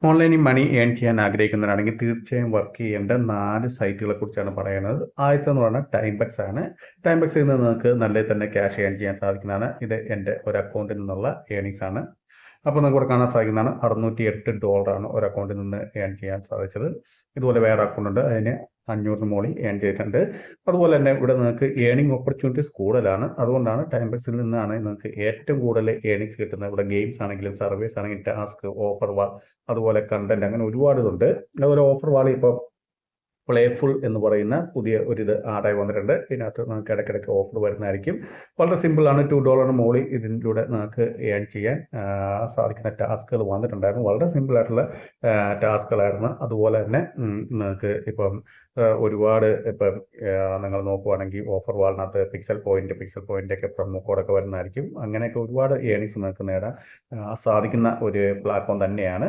ഓൺലൈനിൽ മണി ഏൺ ചെയ്യാൻ ആഗ്രഹിക്കുന്നവരാണെങ്കിൽ തീർച്ചയായും വർക്ക് ചെയ്യേണ്ട 4 സൈറ്റുകളെ കുറിച്ചാണ് പറയുന്നത്. ആദ്യത്തെ എന്ന് പറഞ്ഞാൽ ടൈംബക്സ് ആണ്. ടൈംബക്സിൽ നിന്ന് നിങ്ങൾക്ക് നല്ല തന്നെ ക്യാഷ് ഏൺ ചെയ്യാൻ സാധിക്കുന്നതാണ്. ഇത് എൻ്റെ ഒരു അക്കൗണ്ടിൽ നിന്നുള്ള ഏണിങ്സ് ആണ്. അപ്പോൾ നിങ്ങൾക്ക് ഇവിടെ കാണാൻ സാധിക്കുന്നതാണ് $608 ഒരു അക്കൗണ്ടിൽ നിന്ന് ഏൺ ചെയ്യാൻ സാധിച്ചത്. ഇതുപോലെ വേറെ അക്കൗണ്ട് ഉണ്ട്, അതിന് 500 മോളി ഏൺ ചെയ്തിട്ടുണ്ട്. അതുപോലെ തന്നെ ഇവിടെ നിങ്ങൾക്ക് ഏണിംഗ് ഓപ്പർച്യൂണിറ്റീസ് കൂടുതലാണ്. അതുകൊണ്ടാണ് ടൈംബക്സിൽ നിന്നാണ് നിങ്ങൾക്ക് ഏറ്റവും കൂടുതൽ ഏണിങ്സ് കിട്ടുന്നത്. ഇവിടെ ഗെയിംസ് ആണെങ്കിലും സർവീസ് ആണെങ്കിലും ടാസ്ക്, ഓഫർ വാൾ, അതുപോലെ കണ്ടന്റ്, അങ്ങനെ ഒരുപാട് ഇതുണ്ട്. അതുപോലെ ഓഫർ വാൾ ഇപ്പോൾ പ്ലേഫുൾ എന്ന് പറയുന്ന പുതിയ ഒരിത് ആഡായി വന്നിട്ടുണ്ട്. ഇതിനകത്ത് നമുക്ക് ഇടയ്ക്കിടയ്ക്ക് ഓഫർ വരുന്നതായിരിക്കും. വളരെ സിമ്പിളാണ്. $2 മുകളിൽ ഇതിലൂടെ നമുക്ക് ഏൺ ചെയ്യാൻ സാധിക്കുന്ന ടാസ്കുകൾ വന്നിട്ടുണ്ടായിരുന്നു. വളരെ സിമ്പിളായിട്ടുള്ള ടാസ്കുകളായിരുന്നു. അതുപോലെ തന്നെ നിങ്ങൾക്ക് ഇപ്പം ഒരുപാട് ഇപ്പം നിങ്ങൾ നോക്കുവാണെങ്കിൽ ഓഫർ വാളിനകത്ത് പിക്സൽ പോയിൻ്റൊക്കെ പ്രൊമോ കോഡൊക്കെ വരുന്നതായിരിക്കും. അങ്ങനെയൊക്കെ ഒരുപാട് ഏണിങ്സ് നിങ്ങൾക്ക് നേടാൻ സാധിക്കുന്ന ഒരു പ്ലാറ്റ്ഫോം തന്നെയാണ്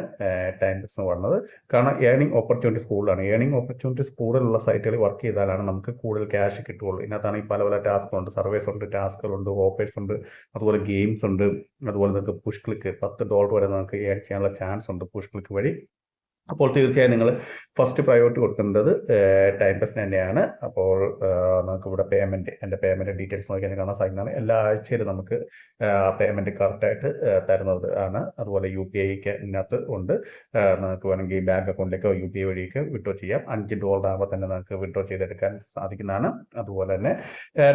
ടൈംബക്സ് എന്ന് പറയുന്നത്. കാരണം ഏണിംഗ് ഓപ്പർച്യൂണിറ്റീസ് കൂടുതലാണ്. ഏണിംഗ് ഓപ്പർച്യൂണിറ്റീസ് കൂടുതലുള്ള സൈറ്റുകളിൽ വർക്ക് ചെയ്താലാണ് നമുക്ക് കൂടുതൽ ക്യാഷ് കിട്ടുകയുള്ളൂ. ഇതിനകത്താണ് ഈ പല ടാസ്കുകളുണ്ട്, സർവേസ് ഉണ്ട്, ടാസ്കുകളുണ്ട്, ഓഫേഴ്സ് ഉണ്ട്, അതുപോലെ ഗെയിംസ് ഉണ്ട്. അതുപോലെ നിങ്ങൾക്ക് പുഷ് ക്ലിക്ക് $10 വരെ നമുക്ക് ഏൺ ചെയ്യാനുള്ള ചാൻസ് ഉണ്ട് പുഷ് ക്ലിക്ക് വഴി. അപ്പോൾ തീർച്ചയായും നിങ്ങൾ ഫസ്റ്റ് പ്രയോറിറ്റി കൊടുക്കേണ്ടത് ടൈംബക്സിന് തന്നെയാണ്. അപ്പോൾ നമുക്ക് ഇവിടെ എൻ്റെ പേയ്മെൻറ്റ് ഡീറ്റെയിൽസ് നോക്കിയാൽ കാണാൻ സാധിക്കുന്നതാണ്. എല്ലാ ആഴ്ചയിലും നമുക്ക് പേയ്മെൻറ്റ് കറക്റ്റായിട്ട് തരുന്നത് ആണ്. അതുപോലെ UPI ഇതിനകത്ത് ഉണ്ട്. നമുക്ക് വേണമെങ്കിൽ ബാങ്ക് അക്കൗണ്ടിലേക്കോ UPI വഴിയൊക്കെ വിഡ്രോ ചെയ്യാം. $5 ആകുമ്പോൾ തന്നെ നമുക്ക് വിഡ്രോ ചെയ്തെടുക്കാൻ സാധിക്കുന്നതാണ്. അതുപോലെ തന്നെ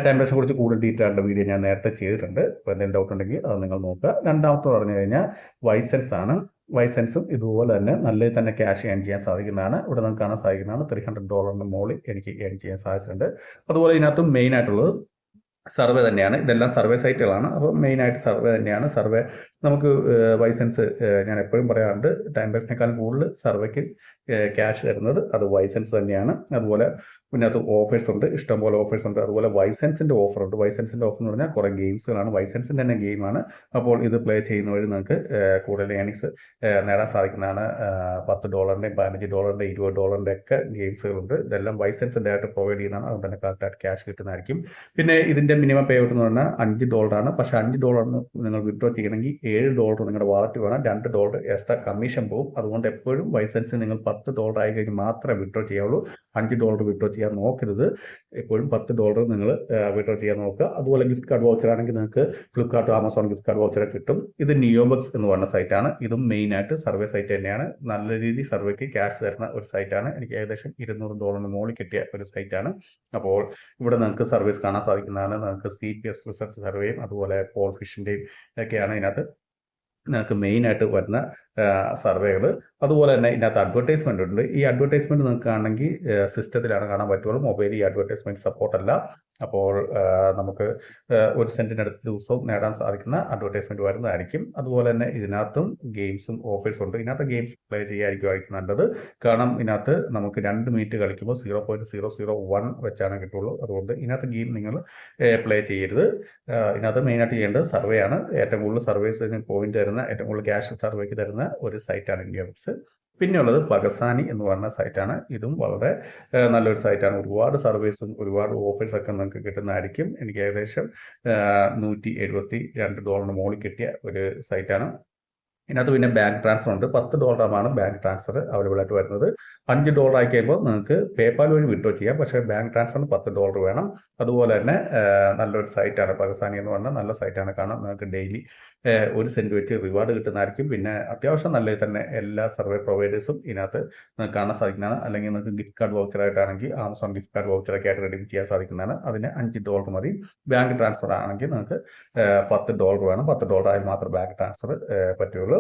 ടൈംബക്സിനെ കുറിച്ച് കൂടുതൽ ഡീറ്റെയിൽ ആയിട്ടുള്ള വീഡിയോ ഞാൻ നേരത്തെ ചെയ്തിട്ടുണ്ട്. അപ്പോൾ എന്തെങ്കിലും ഡൗട്ട് ഉണ്ടെങ്കിൽ അത് നിങ്ങൾ നോക്കുക. രണ്ടാമത്തെ പറഞ്ഞു കഴിഞ്ഞാൽ വൈസെൻസ് ആണ്. വൈസെൻസും ഇതുപോലെ തന്നെ നല്ല തന്നെ ക്യാഷ് ഏൺ ചെയ്യാൻ സാധിക്കുന്നതാണ്. ഇവിടെ നമുക്ക് കാണാൻ സാധിക്കുന്നതാണ് $300 മുകളിൽ എനിക്ക് ഏൺ ചെയ്യാൻ സാധിച്ചിട്ടുണ്ട്. അതുപോലെ ഇതിനകത്തും മെയിൻ ആയിട്ടുള്ളത് സർവേ തന്നെയാണ്. ഇതെല്ലാം സർവേ സൈറ്റുകളാണ്. അപ്പോൾ മെയിനായിട്ട് സർവേ തന്നെയാണ്. സർവേ നമുക്ക് വൈസെൻസ് ഞാൻ എപ്പോഴും പറയാറുണ്ട്, ടൈംബക്സിനേക്കാളും കൂടുതൽ സർവേക്ക് ക്യാഷ് തരുന്നത് അത് വൈസെൻസ് തന്നെയാണ്. അതുപോലെ ഇതിനകത്ത് ഓഫേഴ്സ് ഉണ്ട്, ഇഷ്ടംപോലെ ഓഫേഴ്സ് ഉണ്ട്. അതുപോലെ വൈസെൻസിൻ്റെ ഓഫർ ഉണ്ട്. വൈസെൻസിൻ്റെ ഓഫർ എന്ന് പറഞ്ഞാൽ കുറേ ഗെയിംസുകളാണ്. വൈസെൻസിൻ്റെ തന്നെ ഗെയിമാണ്. അപ്പോൾ ഇത് പ്ലേ ചെയ്യുന്ന വഴി നിങ്ങൾക്ക് കൂടുതൽ ഏണിങ്സ് നേടാൻ സാധിക്കുന്നതാണ്. $10, $15, $20 ഒക്കെ ഗെയിംസുകളുണ്ട്. ഇതെല്ലാം വൈസെൻസിൻ്റെ ആയിട്ട് പ്രൊവൈഡ് ചെയ്യുന്നതാണ്. അതുകൊണ്ട് തന്നെ കറക്റ്റായിട്ട് ക്യാഷ് കിട്ടുന്നതായിരിക്കും. പിന്നെ ഇതിൻ്റെ മിനിമം പേ ഔട്ട് എന്ന് പറഞ്ഞാൽ $5 ആണ്. പക്ഷേ $5 നിങ്ങൾ വിഡ്രോ ചെയ്യണമെങ്കിൽ $7 നിങ്ങളുടെ വാലറ്റ് വേണം. $2 എക്സ്ട്രാ കമ്മീഷൻ പോകും. അതുകൊണ്ട് എപ്പോഴും വൈസെൻസ് നിങ്ങൾ $10 ആയി കഴിഞ്ഞ് മാത്രമേ വിഡ്രോ ചെയ്യാവുള്ളൂ. $5 വിഡ്രോ ചെയ്യാൻ നോക്കരുത്. എപ്പോഴും $10 നിങ്ങൾ വിഡ്രോ ചെയ്യാൻ നോക്കുക. അതുപോലെ ഗിഫ്റ്റ് കാർഡ് വൗച്ചർ ആണെങ്കിൽ നിങ്ങൾക്ക് Flipkart, Amazon gift card voucher കിട്ടും. ഇത് നിയോബക്സ് എന്ന് പറഞ്ഞ സൈറ്റാണ്. ഇതും മെയിനായിട്ട് സർവേ സൈറ്റ് തന്നെയാണ്. നല്ല രീതിയിൽ സർവേക്ക് ക്യാഷ് തരുന്ന ഒരു സൈറ്റാണ്. എനിക്ക് ഏകദേശം $200 മുകളിൽ കിട്ടിയ ഒരു സൈറ്റാണ്. അപ്പോൾ ഇവിടെ നിങ്ങൾക്ക് സർവീസ് കാണാൻ സാധിക്കുന്നതാണ്. നിങ്ങൾക്ക് CPS റിസർച്ച് സർവേയും അതുപോലെ പോൾ ഫിഷിൻ്റെയും ഒക്കെയാണ് ഇതിനകത്ത് നിങ്ങൾക്ക് മെയിനായിട്ട് വരുന്ന സർവേകൾ. അതുപോലെ തന്നെ ഇതിനകത്ത് അഡ്വർടൈസ്മെൻ്റ് ഉണ്ട്. ഈ അഡ്വർടൈസ്മെൻറ്റ് നിങ്ങൾക്ക് ആണെങ്കിൽ സിസ്റ്റത്തിലാണ് കാണാൻ പറ്റുള്ളൂ. മൊബൈലിൽ ഈ അഡ്വർടൈസ്മെൻറ്റ് സപ്പോർട്ടല്ല. അപ്പോൾ നമുക്ക് 1 സെൻറ്റിനടുത്ത് ദിവസവും നേടാൻ സാധിക്കുന്ന അഡ്വർടൈസ്മെൻറ്റ് വരുന്നതായിരിക്കും. അതുപോലെ തന്നെ ഇതിനകത്തും ഗെയിംസും ഓഫേഴ്സും ഉണ്ട്. ഇതിനകത്ത് ഗെയിംസ് പ്ലേ ചെയ്യാതിരിക്കുമായിരിക്കും നല്ലത്. കാരണം ഇതിനകത്ത് നമുക്ക് 2 മിനിറ്റ് കളിക്കുമ്പോൾ 0.001 വെച്ചാണ് കിട്ടുള്ളൂ. അതുകൊണ്ട് ഇതിനകത്ത് ഗെയിം നിങ്ങൾ പ്ലേ ചെയ്യരുത്. ഇതിനകത്ത് മെയിനായിട്ട് ചെയ്യേണ്ടത് സർവേ ആണ്. ഏറ്റവും കൂടുതൽ സർവേസിന് പോയിന്റ് തരുന്ന, ഏറ്റവും കൂടുതൽ ക്യാഷ് സർവേക്ക് തരുന്ന ഒരു സൈറ്റാണ് നിയോബക്സ്. പിന്നെയുള്ളത് പഗസാനി എന്ന് പറയുന്ന സൈറ്റാണ്. ഇതും വളരെ നല്ലൊരു സൈറ്റാണ്. ഒരുപാട് സർവീസും ഒരുപാട് ഓഫേഴ്സൊക്കെ നിങ്ങൾക്ക് കിട്ടുന്നതായിരിക്കും. എനിക്ക് ഏകദേശം $172 മുകളിൽ കിട്ടിയ ഒരു സൈറ്റാണ്. ഇതിനകത്ത് പിന്നെ ബാങ്ക് ട്രാൻസ്ഫർ ഉണ്ട്. $10 ബാങ്ക് ട്രാൻസ്ഫർ അവൈലബിൾ ആയിട്ട് വരുന്നത്. $5 ആയി കഴിയുമ്പോൾ നിങ്ങൾക്ക് പേപ്പാൽ വഴി വിഡ്രോ ചെയ്യാം. പക്ഷേ ബാങ്ക് ട്രാൻസ്ഫറിന് $10 വേണം. അതുപോലെ തന്നെ നല്ലൊരു സൈറ്റാണ് പഗസാനി എന്ന് പറഞ്ഞാൽ. നല്ല സൈറ്റാണ്. കാരണം നിങ്ങൾക്ക് ഡെയിലി 1 സെൻറ്റ് വെച്ച് റിവാർഡ് കിട്ടുന്നതായിരിക്കും. പിന്നെ അത്യാവശ്യം നല്ല തന്നെ എല്ലാ സർവേ പ്രൊവൈഡേഴ്സും ഇതിനകത്ത് നിങ്ങൾക്ക് കാണാൻ സാധിക്കുന്നതാണ്. അല്ലെങ്കിൽ നിങ്ങൾക്ക് ഗിഫ്റ്റ് കാർഡ് വൗച്ചറായിട്ടാണെങ്കിൽ ആമസോൺ ഗിഫ്റ്റ് കാർഡ് വൗച്ചറൊക്കെ ആയിട്ട് റെഡീം ചെയ്യാൻ സാധിക്കുന്നതാണ്. അതിന് $5 മതി. ബാങ്ക് ട്രാൻസ്ഫർ ആണെങ്കിൽ നിങ്ങൾക്ക് $10 വേണം. $10 ആയി മാത്രം ബാങ്ക് ട്രാൻസ്ഫർ പറ്റുള്ളൂ.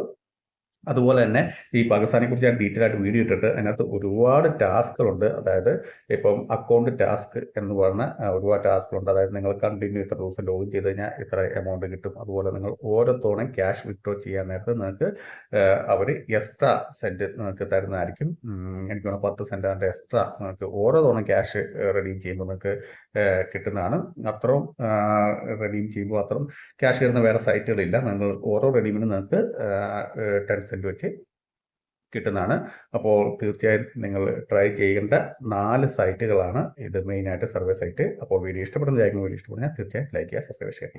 അതുപോലെ തന്നെ ഈ പാകിസ്ഥാനെ കുറിച്ച് ഞാൻ ഡീറ്റെയിൽ ആയിട്ട് വീഡിയോ ഇട്ടിട്ട് അതിനകത്ത് ഒരുപാട് ടാസ്കുകളുണ്ട്. അതായത് ഇപ്പം അക്കൗണ്ട് ടാസ്ക് എന്ന് പറഞ്ഞ ഒരുപാട് ടാസ്കുകളുണ്ട്. അതായത് നിങ്ങൾ കണ്ടിന്യൂ ഇത്ര ദിവസം ലോഗിൻ ചെയ്ത് കഴിഞ്ഞാൽ ഇത്ര എമൗണ്ട് കിട്ടും. അതുപോലെ നിങ്ങൾ ഓരോ തവണയും ക്യാഷ് വിഡ്രോ ചെയ്യാൻ നേരത്ത് നിങ്ങൾക്ക് അവർ എക്സ്ട്രാ സെൻറ്റ് നിങ്ങൾക്ക് തരുന്നതായിരിക്കും. എനിക്ക് തോന്നുന്നു 10 സെൻറ്റ് അതിൻ്റെ എക്സ്ട്രാ നിങ്ങൾക്ക് ഓരോ തവണ ക്യാഷ് റെഡീം ചെയ്യുമ്പോൾ നിങ്ങൾക്ക് കിട്ടുന്നതാണ്. അത്രയും റെഡീം ചെയ്യുമ്പോൾ അത്രയും ക്യാഷ് തരുന്ന വേറെ സൈറ്റുകളില്ല. നിങ്ങൾ ഓരോ റെഡീമിനും നിങ്ങൾക്ക് 10 സെൻറ്റ് വെച്ച് കിട്ടുന്നതാണ്. അപ്പോൾ തീർച്ചയായും നിങ്ങൾ ട്രൈ ചെയ്യേണ്ട 4 സൈറ്റുകളാണ് ഇത് മെയിനായിട്ട് സർവേ സൈറ്റ്. അപ്പോൾ വീഡിയോ ഇഷ്ടപ്പെടുന്നതായിരിക്കും. വീഡിയോ ഇഷ്ടപ്പെടുന്ന തീർച്ചയായും ലൈക്ക് ചെയ്യുക, സബ്സ്ക്രൈബ് ചെയ്യുക.